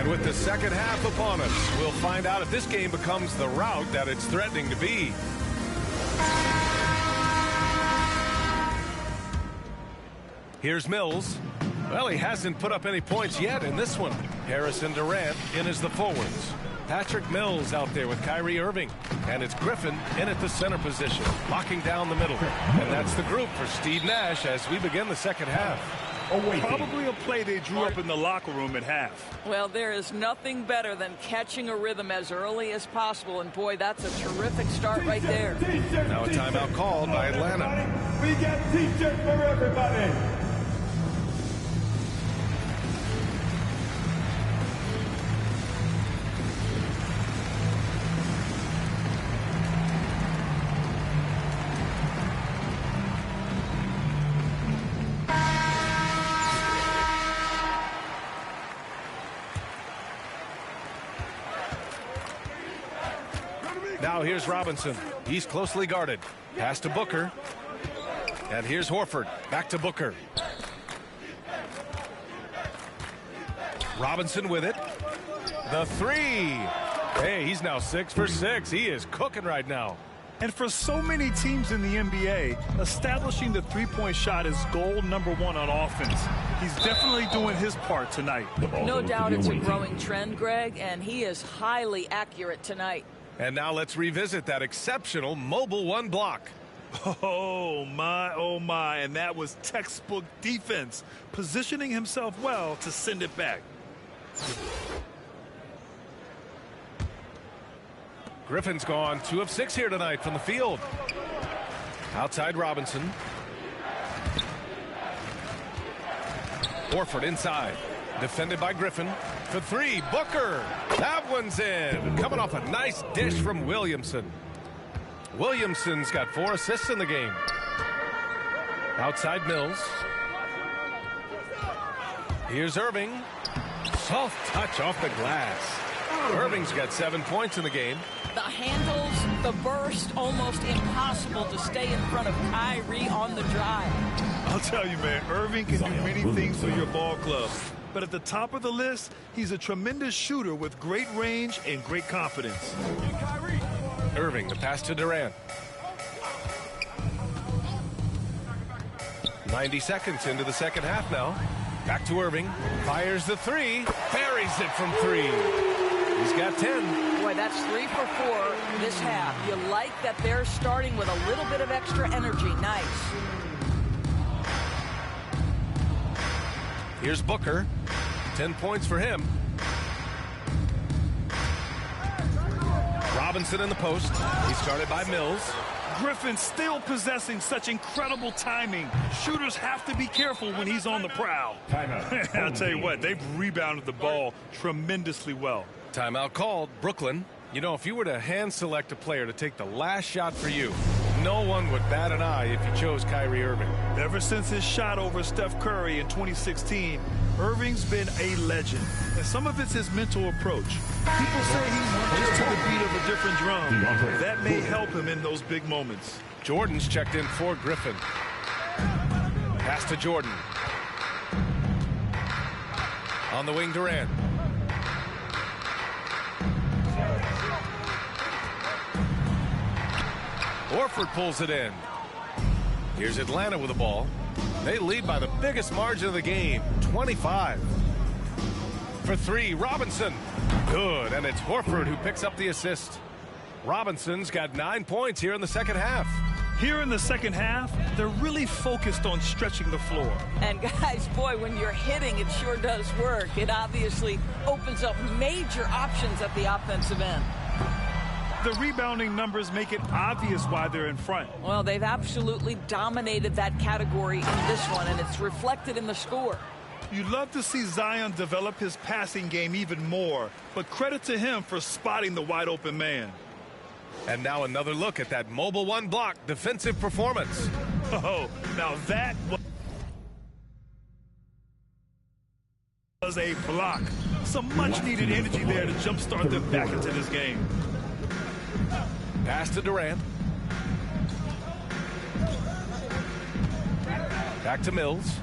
G: And with the second half upon us, we'll find out if this game becomes the rout that it's threatening to be. Here's Mills. Well, he hasn't put up any points yet in this one. Harrison Durant in as the forwards. Patrick Mills out there with Kyrie Irving. And it's Griffin in at the center position, locking down the middle. And that's the group for Steve Nash as we begin the second half.
I: Probably a play they drew up in the locker room at half.
H: Well, there is nothing better than catching a rhythm as early as possible. And, boy, that's a terrific start right there.
G: Now a timeout called by Atlanta.
A: We got T-shirts for everybody.
G: Now here's Robinson. He's closely guarded. Pass to Booker. And here's Horford. Back to Booker. Robinson with it. The three. Hey, he's now 6 for 6. He is cooking right now.
I: And for so many teams in the NBA, establishing the three-point shot is goal number 1 on offense. He's definitely doing his part tonight.
H: No doubt it's a growing trend, Greg, and he is highly accurate tonight.
G: And now let's revisit that exceptional mobile one block.
I: Oh, my. And that was textbook defense, positioning himself well to send it back.
G: Griffin's gone 2 of 6 here tonight from the field. Outside Robinson. Horford inside. Defended by Griffin. For 3, Booker. That one's in. Coming off a nice dish from Williamson. Williamson's got 4 assists in the game. Outside Mills. Here's Irving. Soft touch off the glass. Irving's got 7 points in the game.
H: The handles, the burst, almost impossible to stay in front of Kyrie on the drive.
I: I'll tell you, man, Irving can do many things for your ball club. But at the top of the list, he's a tremendous shooter with great range and great confidence.
G: Irving, the pass to Durant. 90 seconds into the second half now. Back to Irving. Fires the 3. Buries it from 3. He's got 10.
H: Boy, that's 3 for 4 this half. You like that they're starting with a little bit of extra energy. Nice.
G: Here's Booker. 10 points for him. Robinson in the post. He's guarded by Mills.
I: Griffin still possessing such incredible timing. Shooters have to be careful when he's on the prowl. I'll tell you what, they've rebounded the ball tremendously well.
G: Timeout called. Brooklyn. You know, if you were to hand select a player to take the last shot for you, no one would bat an eye if you chose Kyrie Irving.
I: Ever since his shot over Steph Curry in 2016, Irving's been a legend. And some of it's his mental approach. People say he marches to the beat of a different drum. That may help him in those big moments.
G: Jordan's checked in for Griffin. Pass to Jordan. On the wing, Durant. Horford pulls it in. Here's Atlanta with the ball. They lead by the biggest margin of the game, 25. For 3, Robinson. Good, and it's Horford who picks up the assist. Robinson's got 9 points here in the second half.
I: Here in the second half, they're really focused on stretching the floor.
H: And guys, boy, when you're hitting, it sure does work. It obviously opens up major options at the offensive end.
I: The rebounding numbers make it obvious why they're in front.
H: Well, they've absolutely dominated that category in this one, and it's reflected in the score.
I: You'd love to see Zion develop his passing game even more, but credit to him for spotting the wide open man.
G: And now another look at that mobile one block defensive performance.
I: Oh, now that was a block. Some much needed energy there to jumpstart them back into this game.
G: Pass to Durant. Back to Mills.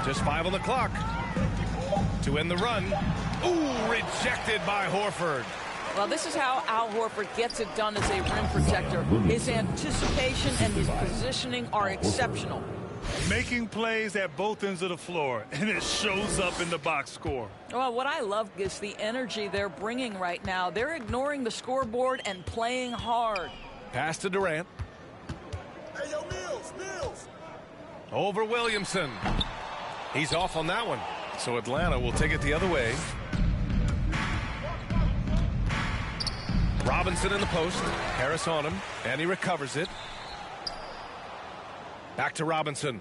G: Just 5 on the clock. to end the run. Ooh, rejected by Horford.
H: Well, this is how Al Horford gets it done as a rim protector. His anticipation and his positioning are exceptional.
I: Making plays at both ends of the floor, and it shows up in the box score.
H: Well, what I love is the energy they're bringing right now. They're ignoring the scoreboard and playing hard.
G: Pass to Durant.
E: Hey, yo, Mills.
G: Over Williamson. He's off on that one. So Atlanta will take it the other way. Robinson in the post. Harris on him, and he recovers it. Back to Robinson.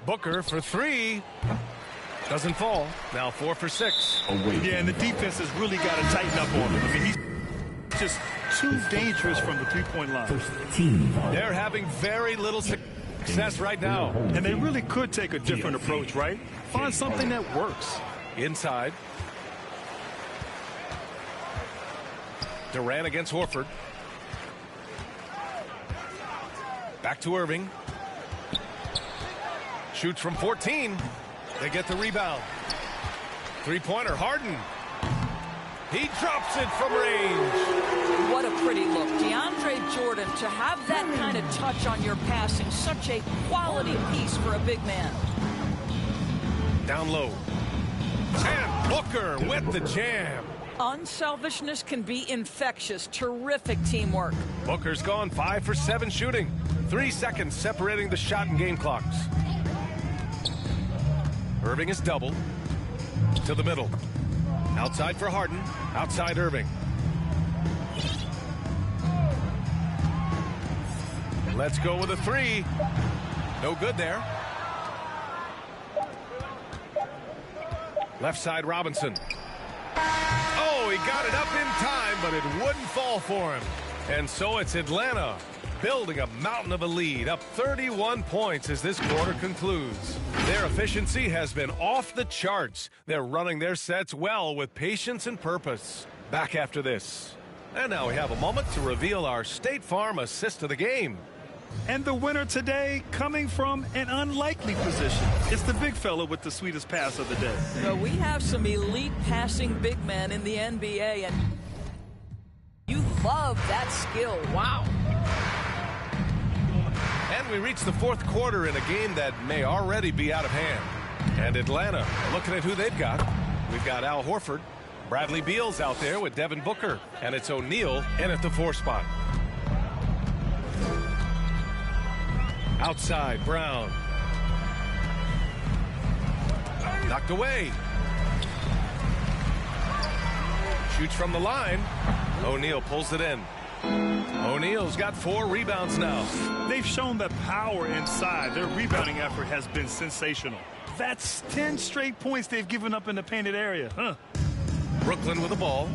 G: Booker for three. Doesn't fall. Now 4 for 6.
I: Yeah, and the defense has really got to tighten up on him. I mean, he's just too dangerous from the three-point line.
G: They're having very little success right now.
I: And they really could take a different approach, right? Find something that works.
G: Inside. Durant against Horford. Back to Irving. Shoots from 14. They get the rebound. Three-pointer, Harden. He drops it from range.
H: What a pretty look. DeAndre Jordan, to have that kind of touch on your passing, such a quality piece for a big man.
G: Down low. And Booker with the jam.
H: Unselfishness can be infectious. Terrific teamwork.
G: Booker's gone 5 for 7 shooting. 3 seconds separating the shot and game clocks. Irving is doubled. To the middle. Outside for Harden. Outside Irving. Let's go with a 3. No good there. Left side Robinson. Oh, he got it up in time, but it wouldn't fall for him. And so it's Atlanta building a mountain of a lead, up 31 points as this quarter concludes. Their efficiency has been off the charts. They're running their sets well with patience and purpose. Back after this. And now we have a moment to reveal our State Farm assist of the game.
I: And the winner today coming from an unlikely position. It's the big fella with the sweetest pass of the day.
H: So we have some elite passing big men in the NBA, and you love that skill. Wow.
G: And we reach the fourth quarter in a game that may already be out of hand. And Atlanta, looking at who they've got. We've got Al Horford. Bradley Beal's out there with Devin Booker. And it's O'Neal in at the 4 spot. Outside, Brown. Knocked away. Shoots from the line. O'Neal pulls it in. O'Neal's got 4 rebounds now.
I: They've shown the power inside. Their rebounding effort has been sensational. That's 10 straight points they've given up in the painted area.
G: Brooklyn with the ball.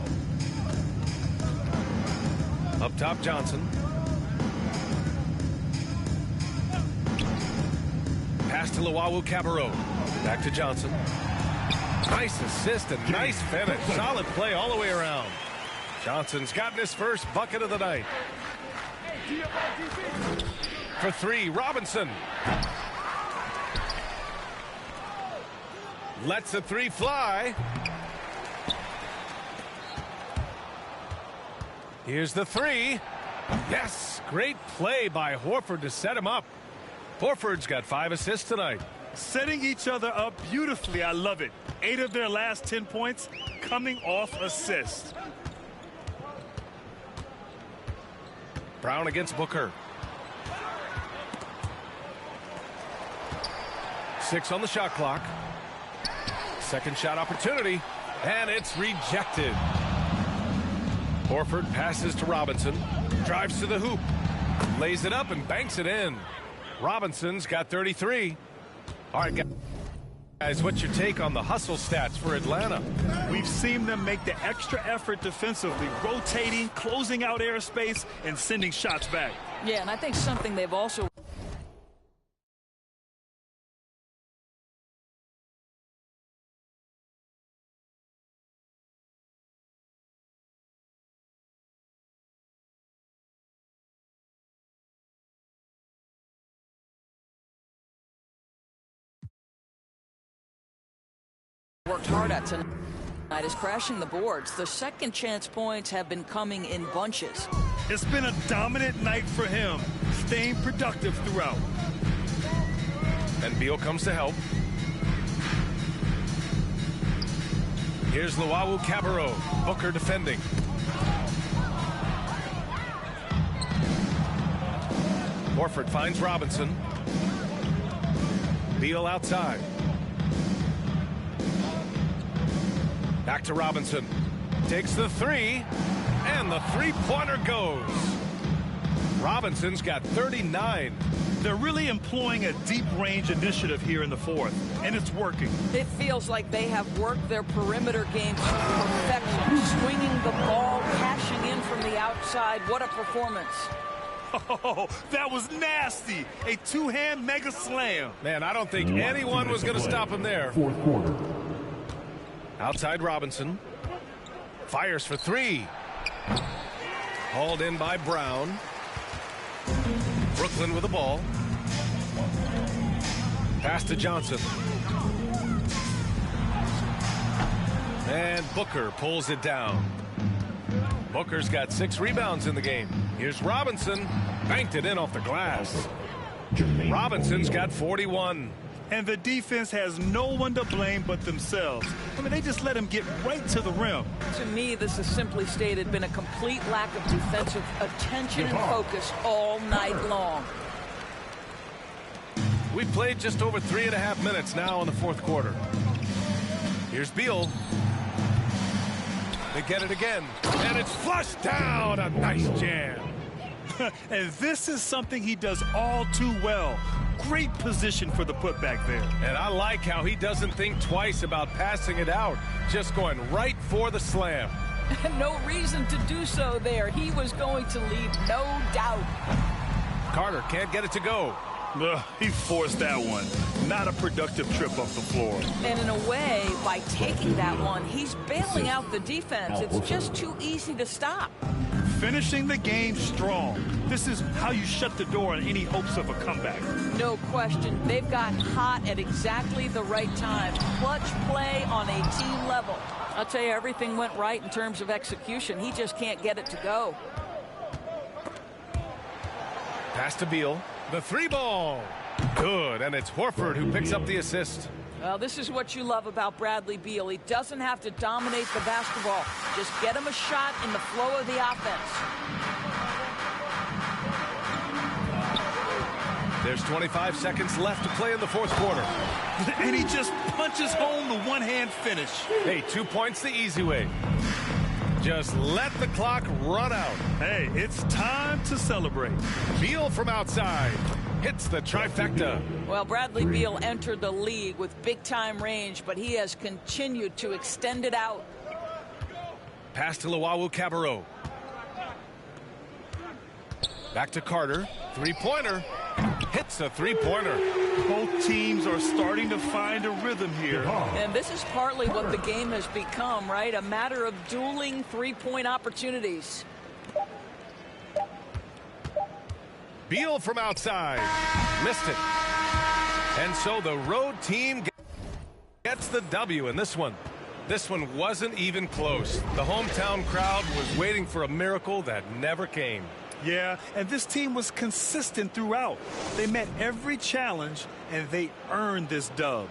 G: Up top, Johnson. Pass to Luwawu-Cabarrot. Back to Johnson. Nice assist and nice finish. Solid play all the way around. Johnson's gotten his first bucket of the night. For 3, Robinson. Lets the 3 fly. Here's the 3. Yes, great play by Horford to set him up. Horford's got 5 assists tonight.
I: Setting each other up beautifully. I love it. 8 of their last 10 points coming off assists.
G: Brown against Booker. 6 on the shot clock. Second shot opportunity, and it's rejected. Horford passes to Robinson. Drives to the hoop. Lays it up and banks it in. Robinson's got 33. All right, guys, what's your take on the hustle stats for Atlanta?
I: We've seen them make the extra effort defensively, rotating, closing out airspace, and sending shots back.
H: Yeah, and I think something they've also worked hard at tonight is crashing the boards. The second chance points have been coming in bunches.
I: It's been a dominant night for him, staying productive throughout.
G: And Beal comes to help. Here's Luwawu-Cabarrot. Booker defending. Horford finds Robinson. Beal outside. Back to Robinson. Takes the three. And the three-pointer goes. Robinson's got 39.
I: They're really employing a deep-range initiative here in the fourth, and it's working.
H: It feels like they have worked their perimeter game to perfection, swinging the ball, cashing in from the outside. What a performance.
I: Oh, that was nasty. A two-hand mega slam.
G: Man, I don't think anyone was going to stop him there.
A: Fourth quarter.
G: Outside Robinson. Fires for three. Hauled in by Brown. Brooklyn with the ball. Pass to Johnson. And Booker pulls it down. Booker's got 6 rebounds in the game. Here's Robinson. Banked it in off the glass. Robinson's got 41.
I: And the defense has no one to blame but themselves. I mean, they just let him get right to the rim.
H: To me, this is simply stated been a complete lack of defensive attention and focus all night long.
G: We've played just over 3.5 minutes now in the fourth quarter. Here's Beal. They get it again. And it's flushed down. A nice jam.
I: And this is something he does all too well. Great position for the putback there.
G: And I like how he doesn't think twice about passing it out. Just going right for the slam.
H: No reason to do so there. He was going to leave no doubt.
G: Carter can't get it to go.
I: He forced that one. Not a productive trip off the floor.
H: And in a way, by taking that one, he's bailing out the defense. It's just too easy to stop.
I: Finishing the game strong. This is how you shut the door on any hopes of a comeback.
H: No question. They've got hot at exactly the right time. Clutch play on a team level. I'll tell you, everything went right in terms of execution. He just can't get it to go.
G: Pass to Beal. The three ball. Good. And it's Horford who picks up the assist.
H: Well, this is what you love about Bradley Beal. He doesn't have to dominate the basketball. Just get him a shot in the flow of the offense.
G: There's 25 seconds left to play in the fourth quarter.
I: And he just punches home the one-hand finish.
G: Hey, 2 points the easy way. Just let the clock run out.
I: Hey, it's time to celebrate.
G: Beal from outside. Hits the trifecta.
H: Well, Bradley Beal entered the league with big-time range, but he has continued to extend it out.
G: Pass to Luwawu-Cabarrot. Back to Carter. Three-pointer. Hits a three-pointer.
I: Both teams are starting to find a rhythm here.
H: And this is partly what the game has become, right? A matter of dueling three-point opportunities.
G: Beal from outside. Missed it. And so the road team gets the W in this one. This one wasn't even close. The hometown crowd was waiting for a miracle that never came.
I: Yeah, and this team was consistent throughout. They met every challenge, and they earned this dub.